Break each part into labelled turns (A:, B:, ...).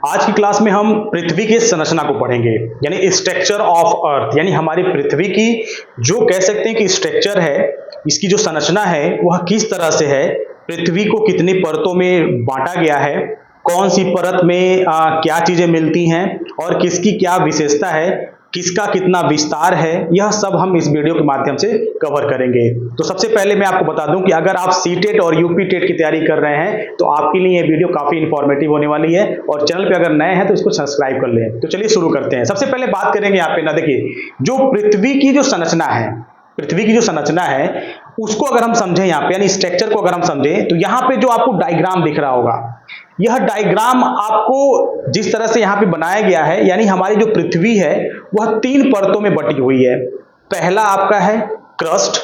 A: आज की क्लास में हम पृथ्वी की संरचना को पढ़ेंगे, यानी स्ट्रक्चर ऑफ अर्थ, यानी हमारी पृथ्वी की जो कह सकते हैं कि स्ट्रक्चर है, इसकी जो संरचना है वह किस तरह से है, पृथ्वी को कितनी परतों में बांटा गया है, कौन सी परत में क्या चीजें मिलती हैं और किसकी क्या विशेषता है, किसका कितना विस्तार है, यह सब हम इस वीडियो के माध्यम से कवर करेंगे। तो सबसे पहले मैं आपको बता दूं कि अगर आप सीटेट और यूपी टेट की तैयारी कर रहे हैं तो आपके लिए ये वीडियो काफी इंफॉर्मेटिव होने वाली है, और चैनल पे अगर नए हैं तो इसको सब्सक्राइब कर लें। तो चलिए शुरू करते हैं। सबसे पहले बात करेंगे यहाँ पे ना, देखिए जो पृथ्वी की जो संरचना है, पृथ्वी की जो संरचना है उसको अगर हम समझें यहाँ पे, यानी स्ट्रक्चर को अगर हम समझें तो यहाँ पे जो आपको डायग्राम दिख रहा होगा, यह डायग्राम आपको जिस तरह से यहाँ पे बनाया गया है, यानी हमारी जो पृथ्वी है वह 3 परतों में बटी हुई है। पहला आपका है क्रस्ट,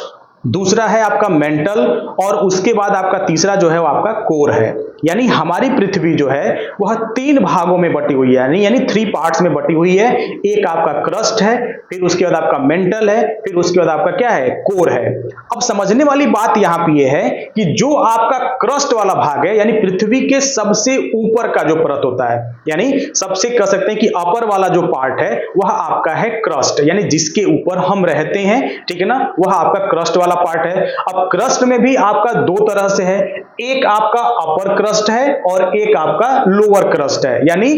A: दूसरा है आपका मेंटल, और उसके बाद आपका तीसरा जो है वो आपका कोर है। यानी हमारी पृथ्वी जो है वह 3 भागों में बटी हुई है, यानी 3 पार्ट्स में बटी हुई है। एक आपका क्रस्ट है, फिर उसके बाद आपका मेंटल है, फिर उसके बाद आपका क्या है, कोर है। अब समझने वाली बात यहाँ पे ये है कि जो आपका क्रस्ट वाला भाग है, यानी पृथ्वी के सबसे ऊपर का जो परत होता है, यानी सबसे कह सकते हैं कि अपर वाला जो पार्ट है वह आपका है क्रस्ट, यानी जिसके ऊपर हम रहते हैं, ठीक है ना, वह आपका क्रस्ट वाला पार्ट है। अब क्रस्ट में भी आपका 2 तरह से है, एक आपका अपर क्रस्ट है और एक आपका लोअर क्रस्ट है, यानी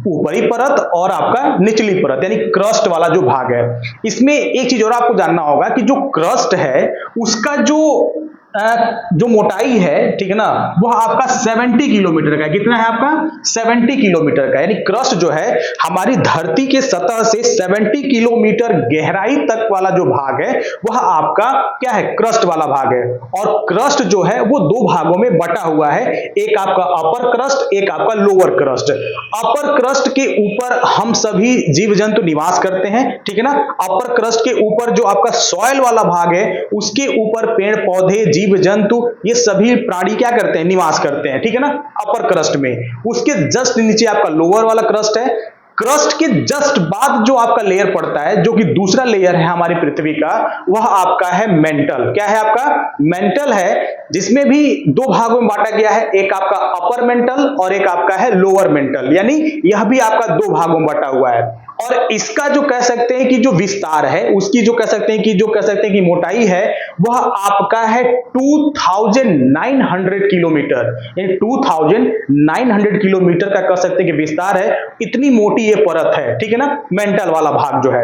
A: ऊपरी परत और आपका निचली परत, यानी क्रस्ट वाला जो भाग है। इसमें एक चीज और आपको जानना होगा कि जो क्रस्ट है उसका जो मोटाई है, ठीक है ना, वह आपका 70 किलोमीटर का है। कितना है आपका? 70 किलोमीटर का, यानी क्रस्ट जो है हमारी धरती के सतह से 70 किलोमीटर गहराई तक वाला जो भाग है वह आपका क्या है, क्रस्ट वाला भाग है। और क्रस्ट जो है वो 2 भागों में बटा हुआ है, एक आपका अपर क्रस्ट, एक आपका लोअर क्रस्ट। अपर क्रस्ट के ऊपर हम सभी जीव जंतु निवास करते हैं, ठीक है ना। अपर क्रस्ट के ऊपर जो आपका सॉइल वाला भाग है उसके ऊपर पेड़ पौधे, जीव जंतु, ये सभी प्राणी क्या करते हैं, निवास करते हैं, ठीक है ना, अपर क्रस्ट में। उसके जस्ट नीचे आपका लोअर वाला क्रस्ट है। क्रस्ट के जस्ट बाद जो आपका लेयर पड़ता है, जो कि दूसरा लेयर है हमारी पृथ्वी का, वह आपका है मेंटल। क्या है आपका? मेंटल है, जिसमें भी 2 भागों में बांटा गया है, एक आपका अपर मेंटल और एक आपका है लोअर मेंटल, यानी यह भी आपका 2 भागों में बटा हुआ है। और इसका जो कह सकते हैं कि जो विस्तार है, उसकी जो कह सकते हैं कि मोटाई है, वह आपका है 2900 किलोमीटर, यानी 2900 किलोमीटर का कह सकते हैं कि विस्तार है। इतनी मोटी ये परत है, ठीक है ना, मेंटल वाला भाग जो है।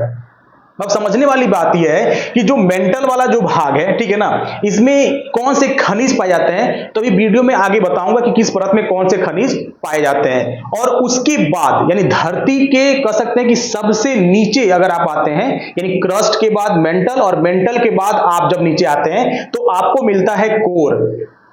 A: अब समझने वाली बात यह है कि जो मेंटल वाला जो भाग है, ठीक है ना, इसमें कौन से खनिज पाए जाते हैं, तो अभी वीडियो में आगे बताऊंगा कि किस परत में कौन से खनिज पाए जाते हैं। और उसके बाद यानी धरती के कह सकते हैं कि सबसे नीचे अगर आप आते हैं, यानी क्रस्ट के बाद मेंटल और मेंटल के बाद आप जब नीचे आते हैं तो आपको मिलता है कोर।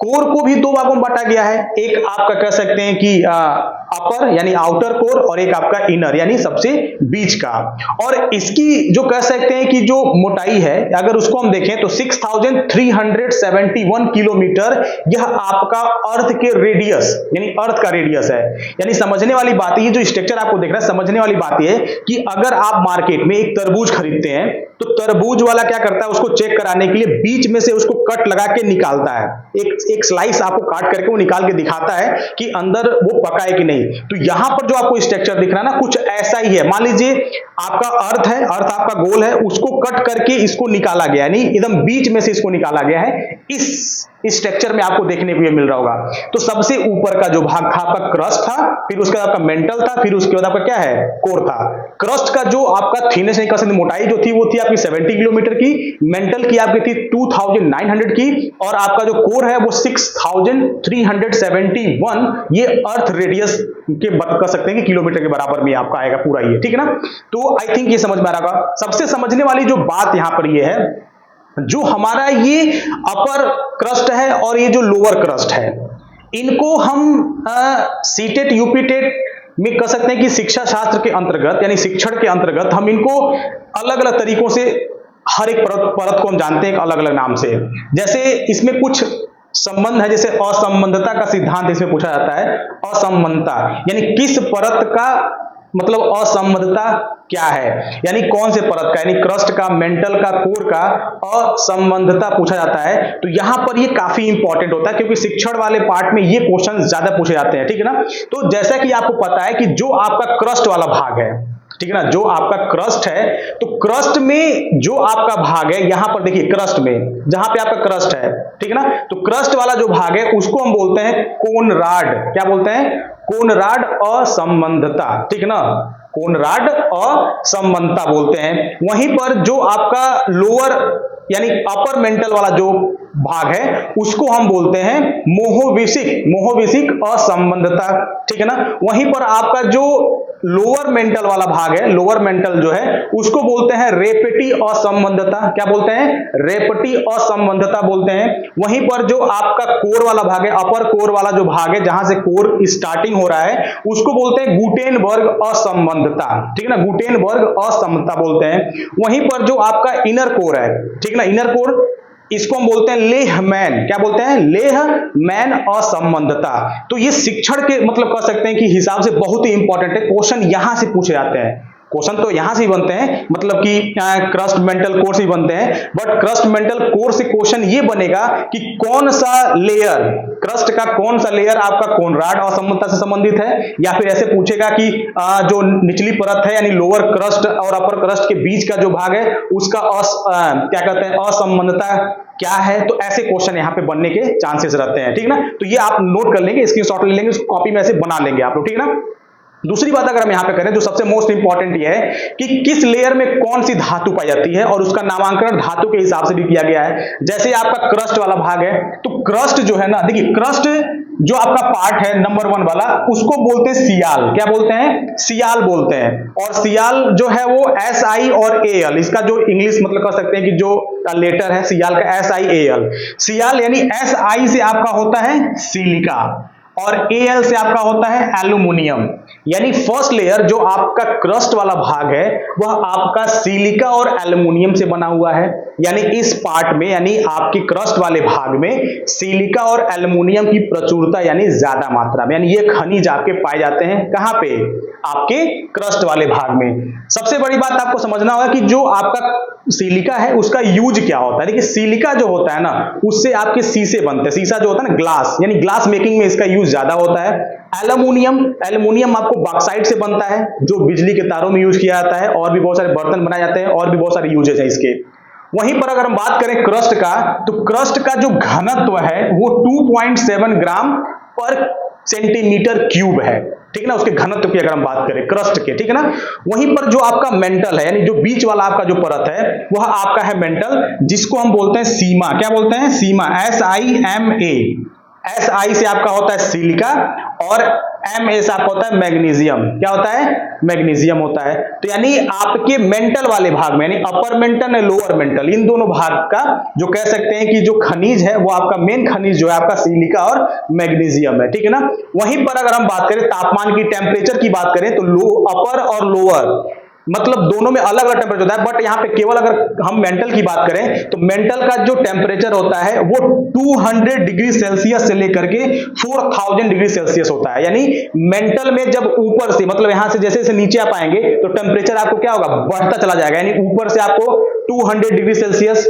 A: कोर को भी 2 भागों में बांटा गया है, एक आपका कह सकते हैं कि अपर यानी आउटर कोर, और एक आपका इनर यानी सबसे बीच का। और इसकी जो कह सकते हैं कि जो मोटाई है, अगर उसको हम देखें तो 6371 किलोमीटर यह आपका अर्थ के रेडियस, यानी अर्थ का रेडियस है। यानी समझने वाली बात है, ये जो स्ट्रक्चर आपको देख रहा है, समझने वाली बात ये है कि अगर आप मार्केट में एक तरबूज खरीदते हैं तो तरबूज वाला क्या करता है, उसको चेक कराने के लिए बीच में से उसको कट लगा के निकालता है, एक स्लाइस आपको काट करके वो निकाल के दिखाता है कि अंदर वो पका है कि नहीं। तो यहां पर जो आपको स्ट्रक्चर दिख रहा है ना, कुछ ऐसा ही है। मान लीजिए आपका अर्थ है, अर्थ आपका गोल है, उसको कट करके इसको निकाला गया, यानी एकदम बीच में से इसको निकाला गया है। इस स्ट्रक्चर में आपको देखने को ये मिल रहा होगा। तो सबसे ऊपर का जो भाग था आपका क्रस्ट था, फिर उसके बाद आपका मेंटल था, फिर उसके बाद आपका क्या है, कोर था। क्रस्ट का जो आपका थिकनेस नहीं कर सकते, मोटाई जो थी वो थी आपकी 70 किलोमीटर की, मेंटल की आपकी थी 2900 की, और आपका जो कोर है वो 6371, ये अर्थ रेडियस के कर सकते हैं कि किलोमीटर के बराबर में आपका आएगा पूरा ये, ठीक है ना। तो आई थिंक ये समझ में आ रहा होगा। सबसे समझने वाली जो बात यहां पर ये है, जो हमारा ये अपर क्रस्ट है और ये जो लोअर क्रस्ट है, इनको हम सीटेट यूपीटेट में कह सकते हैं कि शिक्षा शास्त्र के अंतर्गत, यानी शिक्षण के अंतर्गत हम इनको अलग अलग तरीकों से, हर एक परत को हम जानते हैं एक अलग अलग नाम से। जैसे इसमें कुछ संबंध है, जैसे असंबंधता का सिद्धांत इसमें पूछा जाता है। असंबंधता यानी किस परत का मतलब असंबद्धता क्या है, यानी कौन से परत का, यानी क्रस्ट का, मेंटल का, कोर का असंबद्धता पूछा जाता है। तो यहां पर ये काफी इंपॉर्टेंट होता है क्योंकि शिक्षण वाले पार्ट में ये क्वेश्चन ज्यादा पूछे जाते हैं, ठीक है ना। तो जैसा कि आपको पता है कि जो आपका क्रस्ट वाला भाग है, ठीक है ना, जो आपका क्रस्ट है, तो क्रस्ट में जो आपका भाग है, यहां पर देखिए क्रस्ट में जहां पे आपका क्रस्ट है, ठीक है ना, तो क्रस्ट वाला जो भाग है उसको हम बोलते हैं कोनराड। क्या बोलते हैं? कोनराड असंबद्धता, ठीक है ना, कोनराड असंबद्धता बोलते हैं। वहीं पर जो आपका लोअर यानी अपर मेंटल वाला जो भाग है उसको हम बोलते हैं मोहोविसिक असंबद्धता, ठीक है ना। वहीं पर आपका जो लोअर मेंटल वाला भाग है, लोअर मेंटल जो है उसको बोलते हैं रेपेटी असंबद्धता। क्या बोलते हैं? रेपेटी असंबद्धता बोलते हैं। वहीं पर जो आपका कोर वाला भाग है, अपर कोर वाला जो भाग है जहां से कोर स्टार्टिंग हो रहा है, उसको बोलते हैं गुटेनबर्ग असंबद्धता, ठीक है ना, गुटेनबर्ग असंबद्धता बोलते हैं। वहीं पर जो आपका इनर कोर है, ठीक है ना, इनर कोर, इसको हम बोलते हैं लेहमैन। क्या बोलते हैं? लेहमैन असंबद्धता। तो ये शिक्षण के मतलब कह सकते हैं कि हिसाब से बहुत ही इंपॉर्टेंट है, क्वेश्चन यहां से पूछे जाते हैं। क्वेश्चन तो यहां से ही बनते हैं, मतलब कि क्रस्ट मेंटल कोर से बनते हैं, बट क्रस्ट मेंटल कोर से क्वेश्चन ये बनेगा कि कौन सा लेयर, क्रस्ट का कौन सा लेयर आपका कोनराड असंबद्धता से संबंधित है, या फिर ऐसे पूछेगा कि जो निचली परत है यानी लोअर क्रस्ट और अपर क्रस्ट के बीच का जो भाग है उसका क्या कहते हैं असंबद्धता क्या है। तो ऐसे क्वेश्चन यहाँ पे बनने के चांसेस रहते हैं, ठीक है ना। तो ये आप नोट कर लेंगे, स्क्रीनशॉट ले लेंगे, उसको कॉपी में ऐसे बना लेंगे आप लोग, ठीक है ना। दूसरी बात अगर हम यहां पे करें, जो सबसे मोस्ट इंपॉर्टेंट ये है कि किस लेयर में कौन सी धातु पाई जाती है, और उसका नामांकन धातु के हिसाब से भी किया गया है। जैसे आपका क्रस्ट वाला भाग है, तो क्रस्ट जो है ना, देखिए क्रस्ट जो आपका पार्ट है नंबर 1 वाला, उसको बोलते हैं सियाल। क्या बोलते हैं? सियाल बोलते हैं। और सियाल जो है वो SI और AL, इसका जो इंग्लिश मतलब कह सकते हैं कि जो लेटर है सियाल का SIAL, सियाल यानी SI से आपका होता है सिलिका और AL से आपका होता है एल्यूमिनियम। यानी फर्स्ट लेयर जो आपका क्रस्ट वाला भाग है वह आपका सिलिका और एल्यूमिनियम से बना हुआ है। यानी इस पार्ट में, यानी आपके क्रस्ट वाले भाग में सिलिका और एल्यूमिनियम की प्रचुरता यानी ज्यादा मात्रा में, यानी ये खनिज आपके पाए जाते हैं कहां पे? आपके क्रस्ट वाले भाग में। सबसे बड़ी बात आपको समझना होगा कि जो आपका सिलिका है उसका यूज क्या होता है। देखिए सिलिका जो होता है ना, उससे आपके शीशे बनते हैं। शीशा जो होता है ना, ग्लास, यानी ग्लास मेकिंग में इसका यूज ज्यादा होता है। एल्यूमिनियम आपको बॉक्साइट से बनता है, जो बिजली के तारों में यूज किया जाता है, और भी बहुत सारे बर्तन बनाए जाते हैं, और भी बहुत सारे यूजेज है इसके। वहीं पर अगर हम बात करें क्रस्ट का, तो क्रस्ट का जो घनत्व है वो 2.7 ग्राम पर सेंटीमीटर क्यूब है, ठीक है ना, उसके घनत्व की अगर हम बात करें क्रस्ट के, ठीक है ना। वहीं पर जो आपका मेंटल है, यानी जो बीच वाला आपका जो परत है वह आपका है मेंटल, जिसको हम बोलते हैं सीमा। क्या बोलते हैं? सीमा, SIMA। SI से आपका होता है सिलिका और MA से आपका होता है मैग्नीशियम। क्या होता है? मैग्नीशियम होता है। तो यानी आपके मेंटल वाले भाग में, यानी अपर मेंटल और लोअर मेंटल, इन दोनों भाग का जो कह सकते हैं कि जो खनिज है वो आपका मेन खनिज जो है आपका सिलिका और मैग्नीशियम है, ठीक है ना। वहीं पर अगर हम बात करें तापमान की, टेम्परेचर की बात करें, तो अपर और लोअर मतलब दोनों में अलग अलग टेम्परेचर होता है, बट यहाँ पे केवल अगर हम मेंटल की बात करें तो मेंटल का जो टेम्परेचर होता है वो 200 डिग्री सेल्सियस से लेकर के 4000 डिग्री सेल्सियस होता है। यानी मेंटल में जब ऊपर से, मतलब यहां से जैसे जैसे नीचे आप आएंगे तो टेम्परेचर आपको क्या होगा? बढ़ता चला जाएगा। यानी ऊपर से आपको 200 डिग्री सेल्सियस,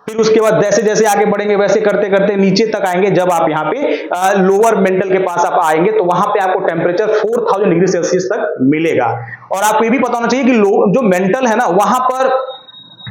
A: फिर उसके बाद जैसे जैसे आगे बढ़ेंगे वैसे करते करते नीचे तक आएंगे। जब आप यहाँ पे लोअर मेंटल के पास आप आएंगे तो वहां पे आपको टेम्परेचर 4000 डिग्री सेल्सियस तक मिलेगा। और आपको ये भी पता होना चाहिए कि जो मेंटल है ना, वहां पर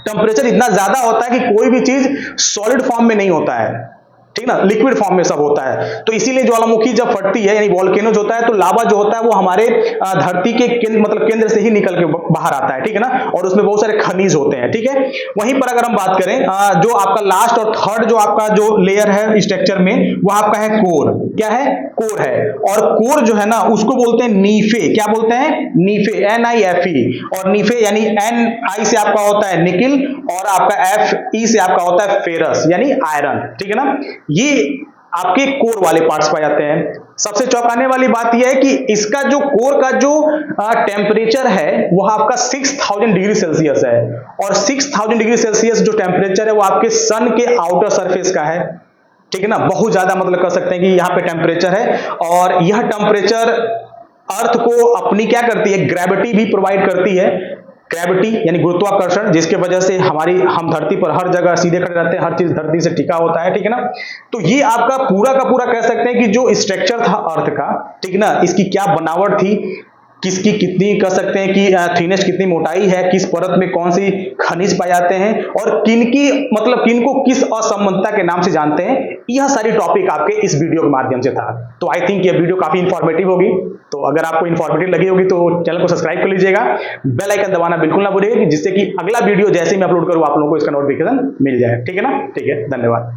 A: टेम्परेचर इतना ज्यादा होता है कि कोई भी चीज सॉलिड फॉर्म में नहीं होता है, ठीक ना, लिक्विड फॉर्म में सब होता है। तो इसीलिए ज्वालामुखी जब फटती है, यानी वोल्केनोज होता है, तो लावा जो होता है वो हमारे धरती के केंद्र से ही निकल के बाहर आता है, ठीक है ना, और उसमें बहुत सारे खनिज होते हैं, ठीक है। वहीं पर अगर हम बात करें जो आपका लास्ट और थर्ड जो आपका जो लेयर है स्ट्रक्चर में, वो आपका है कोर। क्या है? कोर है। और कोर जो है ना उसको बोलते हैं नीफे। क्या बोलते हैं? नीफे, NIFE। और नीफे यानी NI से आपका होता है निकिल और आपका FE से आपका होता है फेरस यानी आयरन, ठीक है ना। ये आपके कोर वाले पार्ट्स पाए जाते हैं। सबसे चौंकाने वाली बात यह है कि इसका जो कोर का जो टेम्परेचर है वह आपका 6000 डिग्री सेल्सियस है। और 6000 डिग्री सेल्सियस जो टेम्परेचर है वो आपके सन के आउटर सरफेस का है, ठीक है ना। बहुत ज्यादा मतलब कह सकते हैं कि यहाँ पे टेम्परेचर है। और यह टेम्परेचर अर्थ को अपनी क्या करती है, ग्रेविटी भी प्रोवाइड करती है। ग्रेविटी यानी गुरुत्वाकर्षण, जिसके वजह से हम धरती पर हर जगह सीधे खड़े रहते हैं, हर चीज धरती से टिका होता है, ठीक है ना। तो ये आपका पूरा का पूरा कह सकते हैं कि जो स्ट्रक्चर था अर्थ का, ठीक ना, इसकी क्या बनावट थी, किसकी कितनी कह सकते हैं कि थिनेस्ट कितनी मोटाई है, किस परत में कौन सी खनिज पाए जाते हैं, और किनकी मतलब किनको किस असमानता के नाम से जानते हैं, यह सारी टॉपिक आपके इस वीडियो के माध्यम से था। तो आई थिंक यह वीडियो काफी इंफॉर्मेटिव होगी। तो अगर आपको इंफॉर्मेटिव लगी होगी तो चैनल को सब्सक्राइब कर लीजिएगा, बेल आइकन दबाना बिल्कुल ना भूलिएगा, जिससे कि अगला वीडियो जैसे ही मैं अपलोड करूं आप लोगों को इसका नोटिफिकेशन मिल जाए, ठीक है ना। ठीक है, धन्यवाद।